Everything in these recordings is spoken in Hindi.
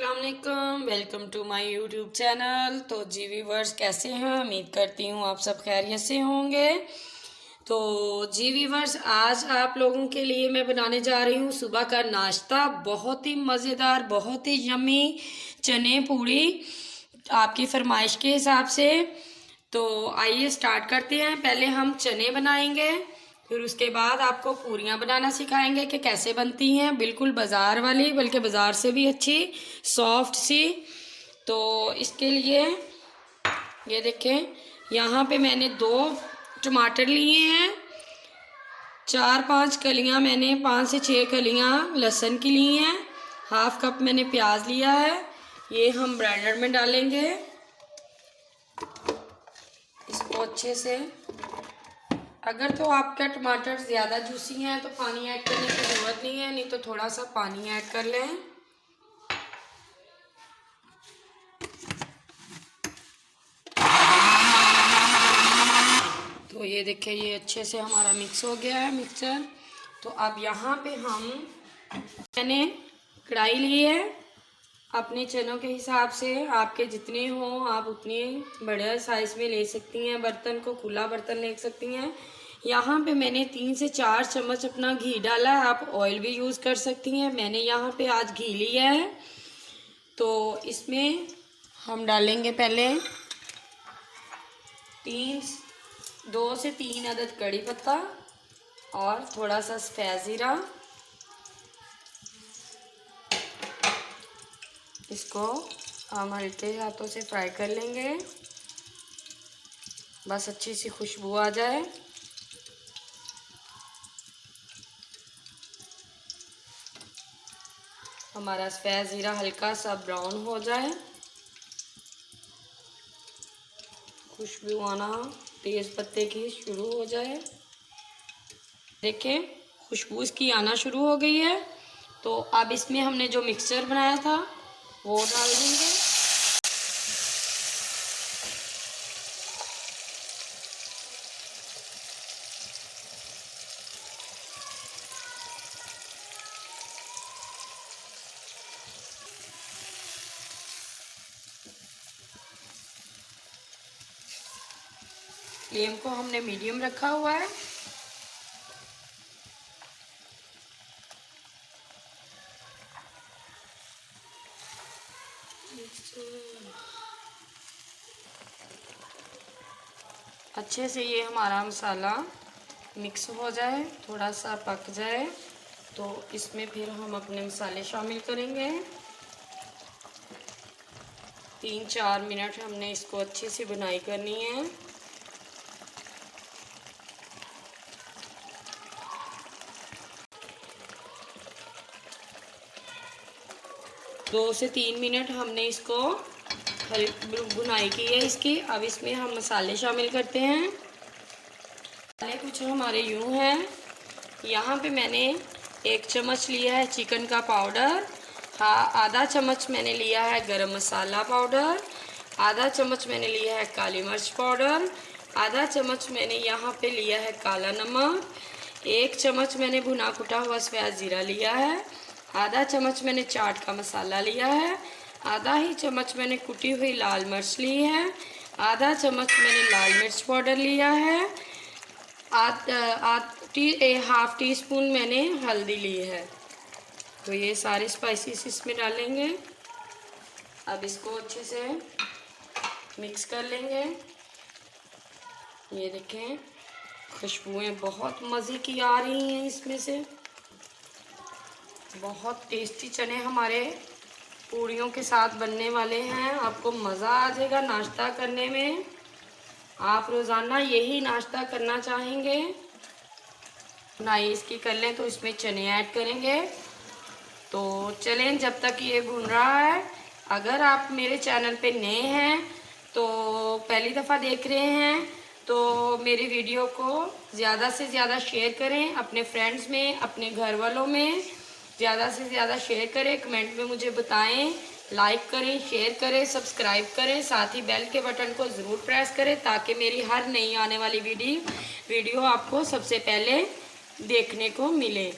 अस्सलाम वालेकुम, welcome to my YouTube channel. तो जी व्यूवर्स, कैसे हैं? उम्मीद करती हूँ आप सब खैरियत से होंगे। तो जी व्यूवर्स, आज आप लोगों के लिए मैं बनाने जा रही हूँ सुबह का नाश्ता। बहुत ही मज़ेदार, बहुत ही यम्मी चने पूड़ी आपकी फरमाइश के हिसाब से। तो आइए स्टार्ट करते हैं। पहले हम चने बनाएंगे, फिर उसके बाद आपको पूरियाँ बनाना सिखाएंगे कि कैसे बनती हैं, बिल्कुल बाज़ार वाली, बल्कि बाज़ार से भी अच्छी सॉफ्ट सी। तो इसके लिए ये देखें, यहाँ पे मैंने 2 टमाटर लिए हैं, 4-5 कलियाँ मैंने 5 से 6 कलियाँ लहसुन की ली हैं, हाफ कप मैंने प्याज लिया है। ये हम ब्लेंडर में डालेंगे। इसको अच्छे से, अगर तो आपका टमाटर ज़्यादा जूसी है तो पानी ऐड करने की ज़रूरत नहीं है, नहीं तो थोड़ा सा पानी ऐड कर लें। तो ये देखिए, ये अच्छे से हमारा मिक्स हो गया है मिक्सचर। तो अब यहाँ पे मैंने कढ़ाई ली है, अपने चनों के हिसाब से आपके जितने हों आप उतने बड़े साइज़ में ले सकती हैं। बर्तन को खुला बर्तन ले सकती हैं। यहाँ पे मैंने 3 से 4 चम्मच अपना घी डाला है, आप ऑयल भी यूज़ कर सकती हैं। मैंने यहाँ पे आज घी लिया है। तो इसमें हम डालेंगे पहले 2 से 3 अदद कड़ी पत्ता और थोड़ा सा सफ़ेद ज़ीरा। इसको हम हल्के हाथों से फ्राई कर लेंगे, बस अच्छी सी खुशबू आ जाए। हमारा सफ़ेद ज़ीरा हल्का सा ब्राउन हो जाए, खुशबू आना तेज़ पत्ते की शुरू हो जाए। देखें, खुशबू इसकी आना शुरू हो गई है। तो अब इसमें हमने जो मिक्सचर बनाया था वो डाल देंगे। फ्लेम को हमने मीडियम रखा हुआ है। अच्छे से ये हमारा मसाला मिक्स हो जाए, थोड़ा सा पक जाए, तो इसमें फिर हम अपने मसाले शामिल करेंगे। 3-4 मिनट हमने इसको अच्छे से भुनाई करनी है। दो से 3 मिनट हमने इसको भुनाई की है इसकी। अब इसमें हम मसाले शामिल करते हैं। मसाले कुछ हमारे यूँ हैं। यहाँ पे मैंने 1 चम्मच लिया है चिकन का पाउडर, आधा चम्मच मैंने लिया है गरम मसाला पाउडर, आधा चम्मच मैंने लिया है काली मिर्च पाउडर, आधा चम्मच मैंने यहाँ पे लिया है काला नमक, 1 चम्मच मैंने भुना कुटा हुआ सफ़ेद ज़ीरा लिया है, आधा चम्मच मैंने चाट का मसाला लिया है, आधा ही चम्मच मैंने कुटी हुई लाल मिर्च ली है, आधा चम्मच मैंने लाल मिर्च पाउडर लिया है, हाफ टी स्पून मैंने हल्दी ली है। तो ये सारे स्पाइसेस इसमें डालेंगे। अब इसको अच्छे से मिक्स कर लेंगे। ये देखें, खुशबुएं बहुत मज़े की आ रही हैं इसमें से। बहुत टेस्टी चने हमारे पूड़ियों के साथ बनने वाले हैं। आपको मज़ा आ जाएगा नाश्ता करने में। आप रोज़ाना यही नाश्ता करना चाहेंगे, बुनाई इसकी कर लें तो इसमें चने ऐड करेंगे। तो चलें, जब तक ये भुन रहा है, अगर आप मेरे चैनल पे नए हैं तो पहली दफ़ा देख रहे हैं तो मेरी वीडियो को ज़्यादा से ज़्यादा शेयर करें, अपने फ्रेंड्स में, अपने घर वालों में ज़्यादा से ज़्यादा शेयर करें। कमेंट में मुझे बताएं, लाइक करें, शेयर करें, सब्सक्राइब करें, साथ ही बेल के बटन को ज़रूर प्रेस करें ताकि मेरी हर नई आने वाली वीडियो आपको सबसे पहले देखने को मिले।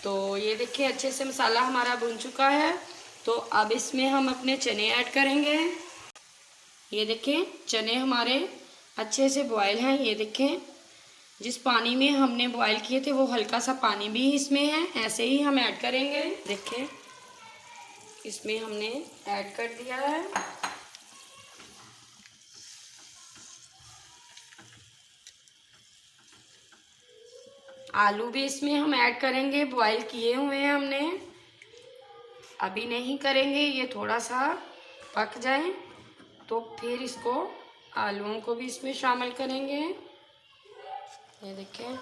तो ये देखिए, अच्छे से मसाला हमारा भुन चुका है। तो अब इसमें हम अपने चने ऐड करेंगे। ये देखें चने हमारे अच्छे से बॉयल हैं। ये देखें जिस पानी में हमने बॉयल किए थे वो हल्का सा पानी भी इसमें है, ऐसे ही हम ऐड करेंगे। देखें इसमें हमने ऐड कर दिया है। आलू भी इसमें हम ऐड करेंगे, बॉयल किए हुए हैं हमने, अभी नहीं करेंगे, ये थोड़ा सा पक जाए तो फिर इसको आलूओं को भी इसमें शामिल करेंगे। ये देखें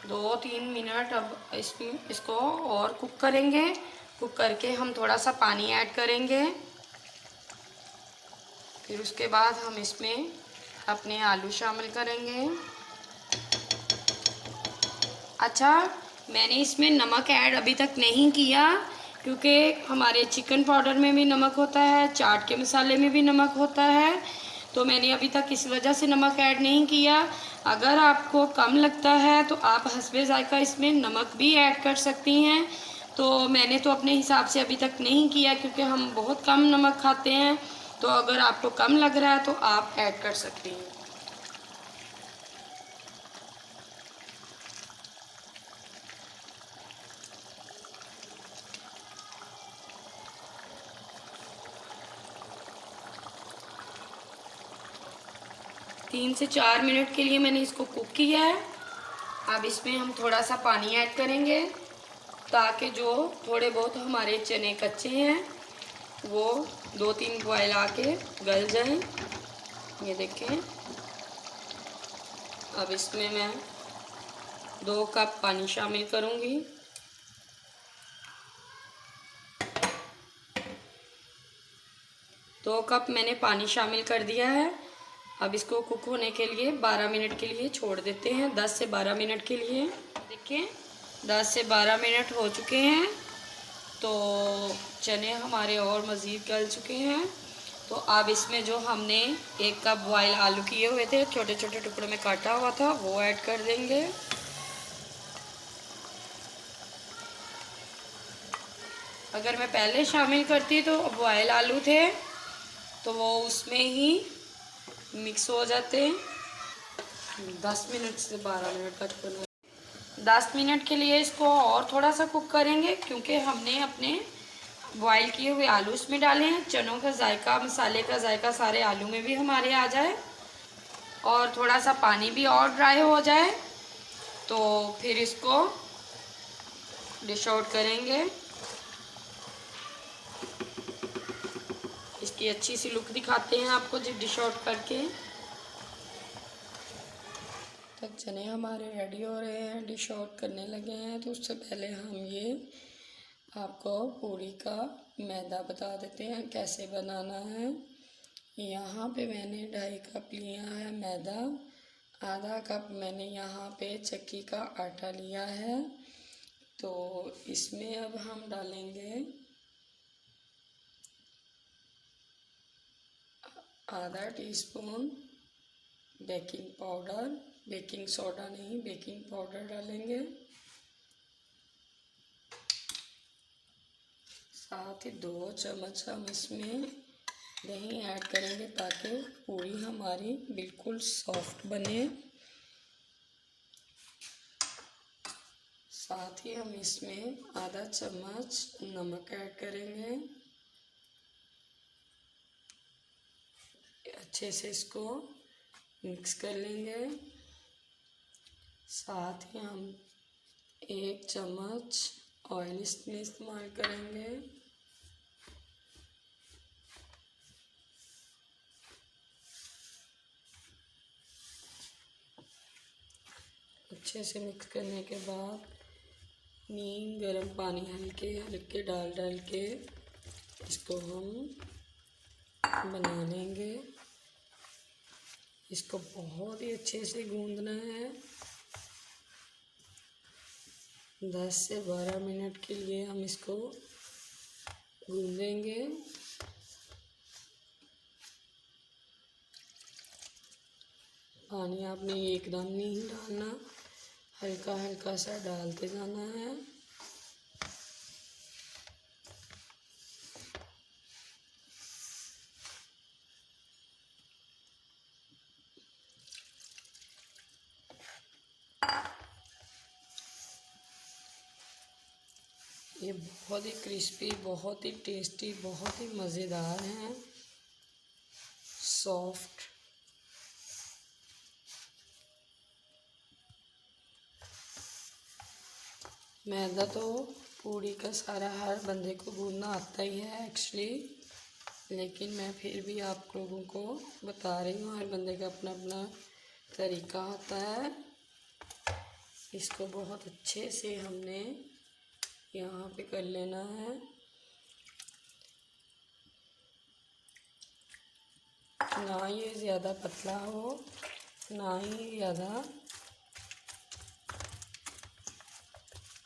2-3 मिनट अब इसको और कुक करेंगे। कुक करके हम थोड़ा सा पानी ऐड करेंगे। फिर उसके बाद हम इसमें अपने आलू शामिल करेंगे। अच्छा, मैंने इसमें नमक ऐड अभी तक नहीं किया क्योंकि हमारे चिकन पाउडर में भी नमक होता है, चाट के मसाले में भी नमक होता है, तो मैंने अभी तक इस वजह से नमक ऐड नहीं किया। अगर आपको कम लगता है तो आप हस्बे ज़ायका इसमें नमक भी ऐड कर सकती हैं। तो मैंने तो अपने हिसाब से अभी तक नहीं किया क्योंकि हम बहुत कम नमक खाते हैं। तो अगर आपको कम लग रहा है तो आप ऐड कर सकती हैं। तीन से 4 मिनट के लिए मैंने इसको कुक किया है। अब इसमें हम थोड़ा सा पानी ऐड करेंगे ताकि जो थोड़े बहुत हमारे चने कच्चे हैं वो 2-3 बॉयल आके गल जाएं। ये देखें अब इसमें मैं 2 कप पानी शामिल करूँगी। दो कप मैंने पानी शामिल कर दिया है। अब इसको कुक होने के लिए 12 मिनट के लिए छोड़ देते हैं, 10 से 12 मिनट के लिए। देखिए 10 से 12 मिनट हो चुके हैं तो चने हमारे और मज़ीद गल चुके हैं। तो अब इसमें जो हमने 1 कप बॉयल आलू किए हुए थे, छोटे छोटे टुकड़ों में काटा हुआ था, वो ऐड कर देंगे। अगर मैं पहले शामिल करती तो बॉयल आलू थे तो वो उसमें ही मिक्स हो जाते। 10 मिनट से 12 मिनट तक करना। 10 मिनट के लिए इसको और थोड़ा सा कुक करेंगे क्योंकि हमने अपने बॉयल किए हुए आलू इसमें डाले हैं। चनों का जायका, मसाले का जायका सारे आलू में भी हमारे आ जाए और थोड़ा सा पानी भी और ड्राई हो जाए तो फिर इसको डिश आउट करेंगे। इसकी अच्छी सी लुक दिखाते हैं आपको जी डिश आउट करके। तक चने हमारे रेडी हो रहे हैं, डिश आउट करने लगे हैं। तो उससे पहले हम ये आपको पूरी का मैदा बता देते हैं कैसे बनाना है। यहाँ पे मैंने 2.5 कप लिया है मैदा, आधा कप मैंने यहाँ पे चक्की का आटा लिया है। तो इसमें अब हम डालेंगे आधा teaspoon baking powder, baking soda नहीं बेकिंग पाउडर डालेंगे। साथ ही 2 चम्मच हम इसमें दही ऐड करेंगे ताकि पूरी हमारी बिल्कुल सॉफ्ट बने। साथ ही हम इसमें आधा चम्मच नमक ऐड करेंगे। अच्छे से इसको मिक्स कर लेंगे। साथ ही हम 1 चम्मच ऑयल इसमें इस्तेमाल करेंगे। अच्छे से मिक्स करने के बाद नीम गर्म पानी हल्के हल्के डाल के इसको हम बना लेंगे। इसको बहुत ही अच्छे से गूंदना है। 10 से 12 मिनट के लिए हम इसको गूंदेंगे। पानी आपने एकदम नहीं डालना, हल्का हल्का सा डालते जाना है। ये बहुत ही क्रिस्पी, बहुत ही टेस्टी, बहुत ही मज़ेदार हैं, सॉफ्ट। मैदा तो पूड़ी का सारा हर बंदे को गूंदना आता ही है एक्चुअली, लेकिन मैं फिर भी आप लोगों को बता रही हूँ, हर बंदे का अपना अपना तरीका होता है। इसको बहुत अच्छे से हमने यहाँ पे कर लेना है। ना ये ज़्यादा पतला हो, ना ही ज़्यादा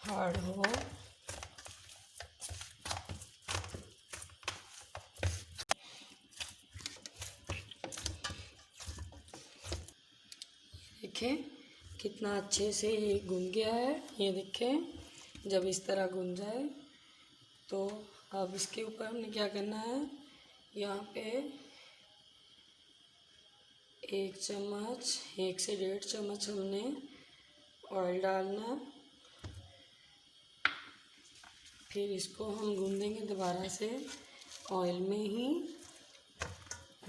हार्ड हो। देखें कितना अच्छे से ये गूंद गया है। ये देखें, जब इस तरह गूंद जाए तो अब इसके ऊपर हमने क्या करना है, यहाँ पे 1 चम्मच, 1 से 1.5 चम्मच हमने ऑयल डालना। फिर इसको हम गूंदेंगे दोबारा से ऑयल में ही।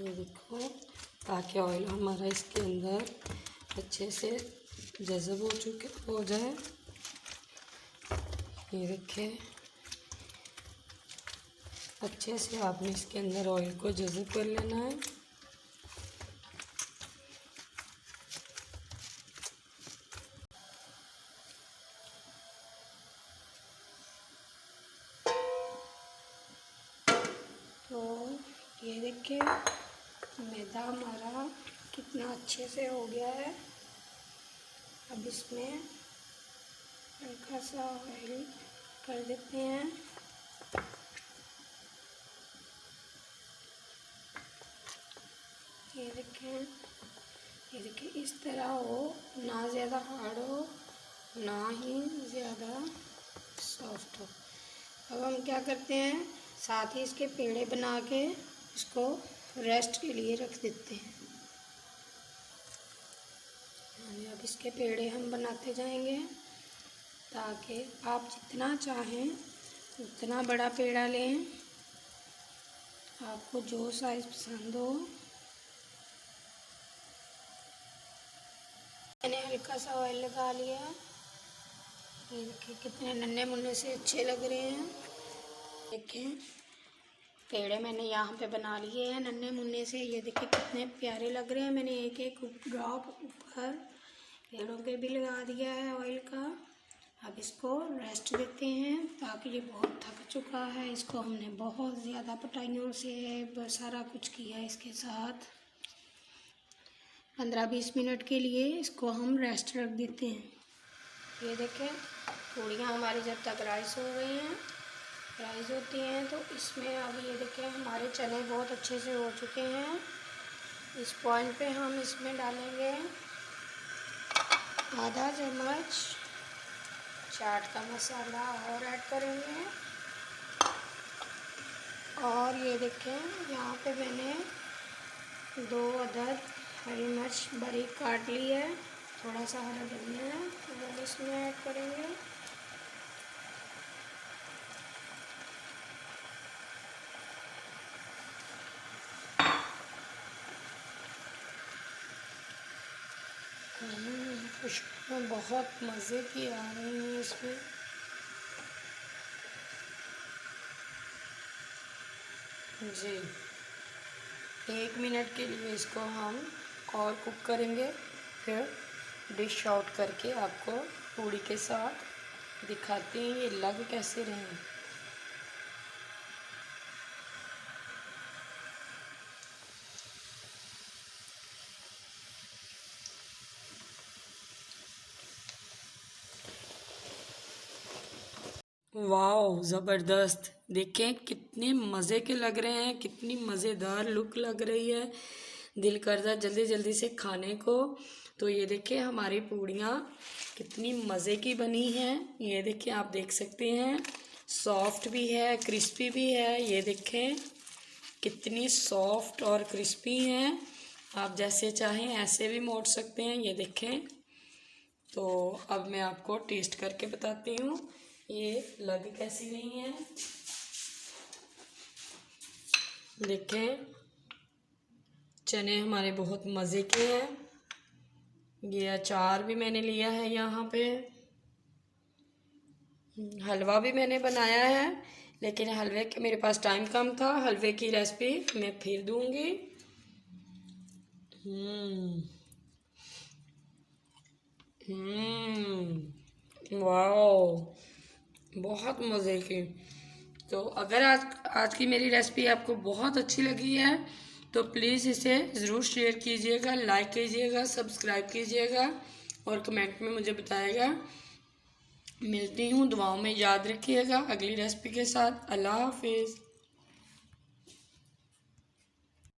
ये देखो, ताकि ऑयल हमारा इसके अंदर अच्छे से जज़ब हो जाए। ये देखिए, अच्छे से आपने इसके अंदर ऑयल को जज़ब कर लेना है। तो ये देखिए, मैदा हमारा कितना अच्छे से हो गया है। अब इसमें हल्का सा ऑयल कर देते हैं। ये देखिए, इस तरह हो, ना ज़्यादा हार्ड हो, ना ही ज़्यादा सॉफ्ट हो। अब हम क्या करते हैं, साथ ही इसके पेड़े बना के इसको रेस्ट के लिए रख देते हैं। अब इसके पेड़े हम बनाते जाएंगे, ताकि आप जितना चाहें उतना बड़ा पेड़ा लें, आपको जो साइज़ पसंद हो। मैंने हल्का सा ऑयल लगा लिया। ये देखिए कितने नन्हे मुन्ने से अच्छे लग रहे हैं। देखें, पेड़े मैंने यहाँ पे बना लिए हैं नन्हे मुन्ने से। ये देखिए कितने प्यारे लग रहे हैं। मैंने एक एक ड्रॉप ऊपर पेड़ों पे भी लगा दिया है ऑयल का। अब इसको रेस्ट देते हैं, ताकि ये बहुत थक चुका है। इसको हमने बहुत ज़्यादा पिटाइयों से सारा कुछ किया है इसके साथ। 15-20 मिनट के लिए इसको हम रेस्ट रख देते हैं। ये देखें, पूड़ियाँ हमारी जब तक राइस हो गई हैं, राइस होती हैं, तो इसमें अब ये देखें हमारे चने बहुत अच्छे से हो चुके हैं। इस पॉइंट पे हम इसमें डालेंगे आधा चम्मच चाट का मसाला और ऐड करेंगे। और ये देखें, यहाँ पे मैंने 2 अदद हरी मिर्च बारीक काट ली है। थोड़ा सा हरा धनिया है, तो वो इसमें ऐड करेंगे। खुशबू बहुत मज़े की आ रही है इसमें। जी, 1 मिनट के लिए इसको हम और कुक करेंगे, फिर डिश आउट करके आपको पूड़ी के साथ दिखाते हैं ये लग कैसे रहे हैं। वाओ, ज़बरदस्त! देखें कितने मज़े के लग रहे हैं, कितनी मज़ेदार लुक लग रही है। दिल करता जल्दी जल्दी से खाने को। तो ये देखिए हमारी पूड़ियाँ कितनी मज़े की बनी हैं। ये देखिए, आप देख सकते हैं, सॉफ्ट भी है, क्रिस्पी भी है। ये देखें कितनी सॉफ्ट और क्रिस्पी हैं। आप जैसे चाहें ऐसे भी मोड़ सकते हैं। ये देखें, तो अब मैं आपको टेस्ट करके बताती हूँ। ये लग कैसी नहीं है, देखें। चने हमारे बहुत मज़े के हैं। ये अचार भी मैंने लिया है यहाँ पे, हलवा भी मैंने बनाया है, लेकिन हलवे के मेरे पास टाइम कम था। हलवे की रेसिपी मैं फिर दूंगी। वाओ, बहुत मज़े की। तो अगर आज की मेरी रेसिपी आपको बहुत अच्छी लगी है तो प्लीज़ इसे ज़रूर शेयर कीजिएगा, लाइक कीजिएगा, सब्सक्राइब कीजिएगा और कमेंट में मुझे बताइएगा। मिलती हूँ, दुआओं में याद रखिएगा अगली रेसिपी के साथ। अल्लाह हाफिज़।